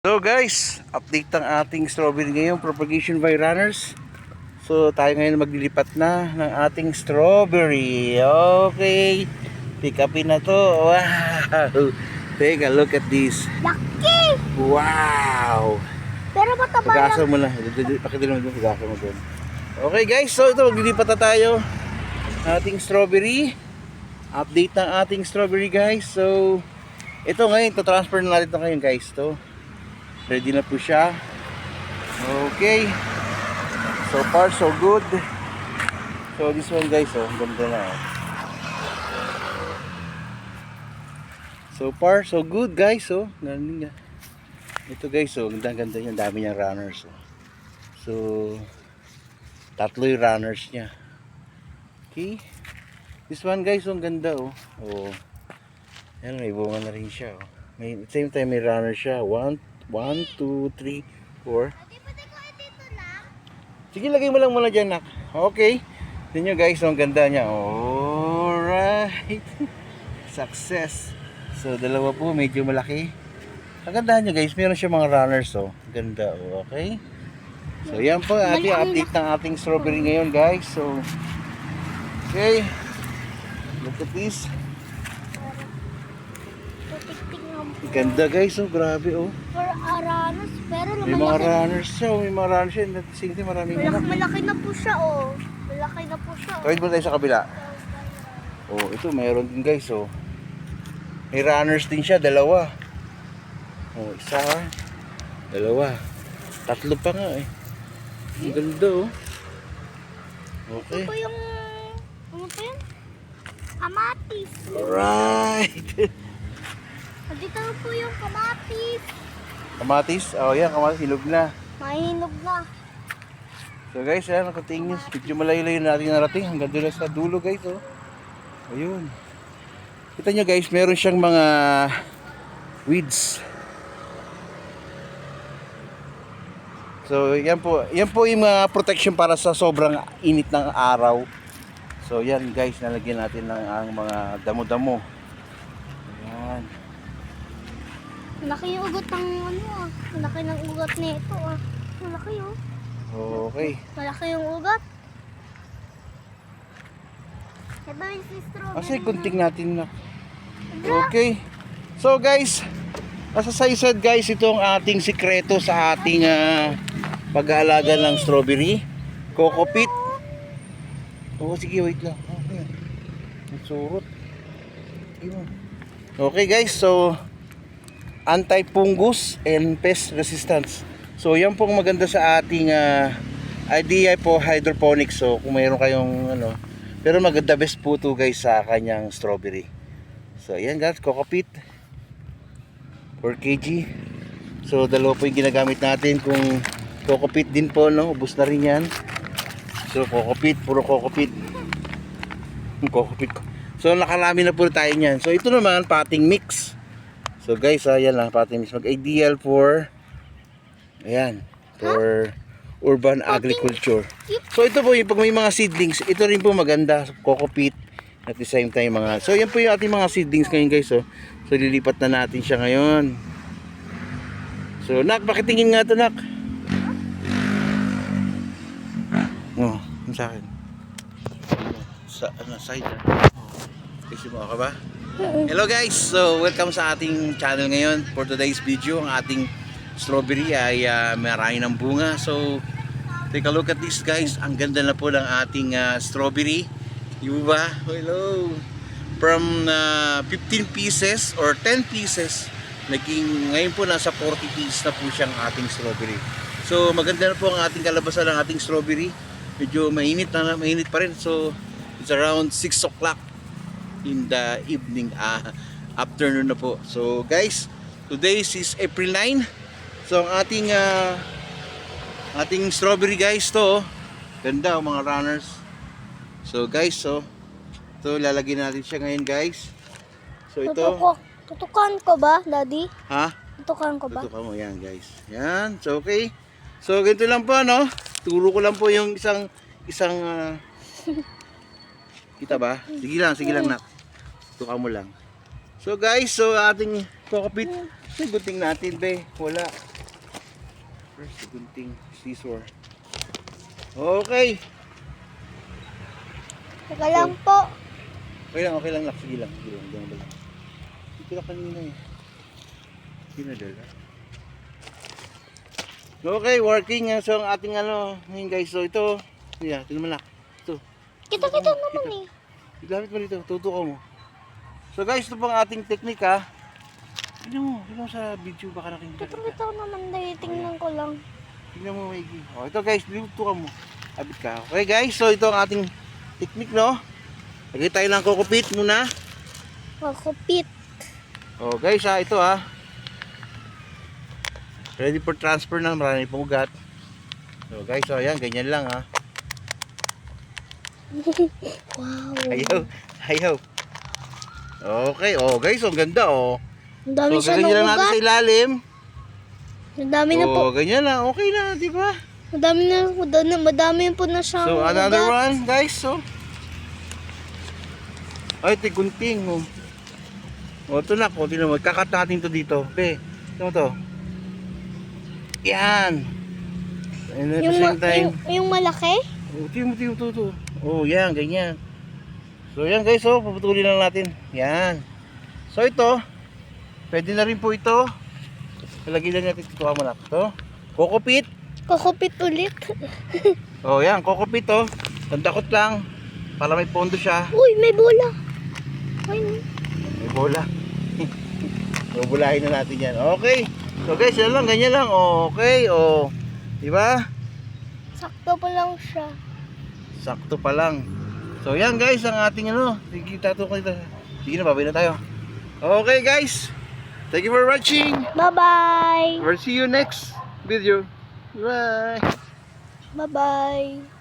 So guys, update ng ating strawberry ngayon, propagation by runners. So tayo ngayon maglilipat na ng ating strawberry. Okay, pick upin na to. Wow, take a look at this. Laki! Wow, Pero mataba lang. pag-asa mo na, pakidilo mo doon, pag-asa mo doon. Okay guys, so ito maglilipat na tayo ng ating strawberry. Update ng ating strawberry guys. So ito ngayon, transfer na natin ito ngayon guys. To ready na po siya. Okay. So far so good. So this one guys, oh, ganda na. Oh. So far so good guys, oh. Galing nga. Ito guys, oh, ganda niya, dami niyang runners. Oh. So tatlo yung runners niya. Okay. This one guys, oh, ang ganda oh. Oh. Ayan, may bunga na rin siya. Oh. May same time may runner siya. 1, 2, 3, 4. Sige, lagay mo lang muna dyan, nak. Okay. Tignan nyo guys, ang ganda niya. Alright. Success. So, dalawa po, medyo malaki. Ang ganda nyo guys, meron siya mga runners. Oh. Ganda. Oh. Okay. So, yan po, ating update ng ating strawberry ngayon guys. So, okay. Look at this. Ganda guys, oh, grabe oh. For runners, pero May mga runners siya, oh, may mga runners siya. Singti, maraming malaki na po siya, oh. Malaki na po siya. Tawid mo tayo sa kabila. Oh, ito mayroon din guys, oh. May runners din siya, dalawa. Oh, isa, dalawa. Tatlo pa nga eh. Ang ganda oh. Okay. Ito po yung, ano po yun? Kamatis. Alright. Dito po yung kamatis. Kamatis? Oh, yan, kamatis, hilog na. Mahinog na. So guys, ayan, nakatingin. Medyo malayo-layo natin narating. Hanggang doon sa dulo guys, oh. Ayun. Kita nyo guys, meron siyang mga weeds. So yan po yung mga protection para sa sobrang init ng araw. So yan guys, nalagyan natin ng ang mga damo-damo. Ayan. Malaki yung ugat ng ano ah. Malaki ng ugat nito ah. Malaki oh. Okay. Malaki yung ugat. Ito yung si strawberry. Kasi gunting natin na. Okay. So guys, as I said guys, itong ating sikreto sa ating pag-aalaga ng strawberry. Coco peat. Oh, sige, wait lang. Okay. Surot. Okay guys, so anti-fungus and pest resistance. So yan pong maganda sa ating idea po hydroponics. So kung mayroon kayong ano, pero maganda best po to guys sa kanyang strawberry. So ayan guys, coco peat 4 kg. So dalawa po yung ginagamit natin. Kung coco peat din po, no, ubos na rin yan. So coco peat, puro coco peat. Coco peat. So nakalami na po tayo niyan. So ito naman potting mix. So guys, ayan lang, potting mix. Mag-ideal for ayan, for urban agriculture. So ito po yung pag may mga seedlings, ito rin po maganda, coco peat at the same time mga. So yan po yung ating mga seedlings ngayon guys, oh. So lilipat na natin siya ngayon. So nak, pakitingin nga to nak. Oh, sa akin. Sa ano side. Kasi mo ka ba? Hello guys, so welcome sa ating channel ngayon. For today's video, ang ating strawberry ay marami ng bunga. So take a look at this guys. Ang ganda na po ng ating strawberry. Yung ba? Hello. From 15 pieces or 10 pieces, naging ngayon po nasa 40 pieces na po siyang ating strawberry. So maganda na po ang ating kalabasan ng ating strawberry. Medyo mainit pa rin. So it's around 6 o'clock in the evening, afternoon na po. So guys, today is April 9. So ang ating strawberry guys to, ganda mga runners. So guys, so ito lalagyan natin siya ngayon guys. So ito, Tutukan ko ba, Daddy? ha? Tutukan ko ba? Tutukan mo yan guys. Yan, so okay. So ganito lang po, no? Turo ko lang po yung isang kita ba? Sige lang nak. Tuka mo lang. So guys, so ating coco peat, gunting natin be. Wala. First, gunting scissor. Okay. Teka lang po. Okay lang, nak. Sige lang. Diyan ba lang. Ito na kanina eh. Pinadala. Okay, working. So, ang ating ngayon guys. So, ito. Yeah, ito naman nak. Ito. Kita naman eh. Igamit mo dito. Tutukan mo. So, guys, ito pang ating technique ha. Tignan mo sa video baka nakikita. Ito naman dahil. Tingnan ko lang. Tignan mo maigi. Oh, ito guys, tutukan mo. Abit ka. Okay guys, so ito ang ating technique, no? Lagay tayo ng kokopit muna. Makupit. Oh guys ha, ito ha. Ready for transfer na, marami pong ugat. So guys, so ayan, ganyan lang ha. Wow. Ayaw. Okay, oh guys, ang ganda oh. Ang dami So siya ng ganyan lang natin ugat. sa ilalim. Ang dami na po. Oh, ganyan lang, okay na, di ba? Madami po na siyang So another ugat. one guys, so. Ay, tigunting oh. O, ito na po, tingnan mo, kakat natin to dito. Be, ito mo to. Yan. And at the same time, Yung malaki? tingnan mo to. Oh, yan, ganyan. So, yan guys, oh, puputulin lang natin. Yan. So, ito, pwede na rin po ito. Lagyan na natin ito, mo na. Ito, kokopit. Kukupit ulit. Oh, yan, kokopit, oh. Tandakot lang, para may pondo siya. Uy, may bola. Ay, May bola. Bubulahin na natin yan. Okay. So guys, yan lang, ganyan lang. Okay, oh. Di ba? sakto pa lang siya. Sakto pa lang. So yan guys, ang ating sige, tato ko dito. Sige na, babay na tayo. Okay guys. Thank you for watching. Bye-bye. We'll see you next video. Bye. Bye-bye.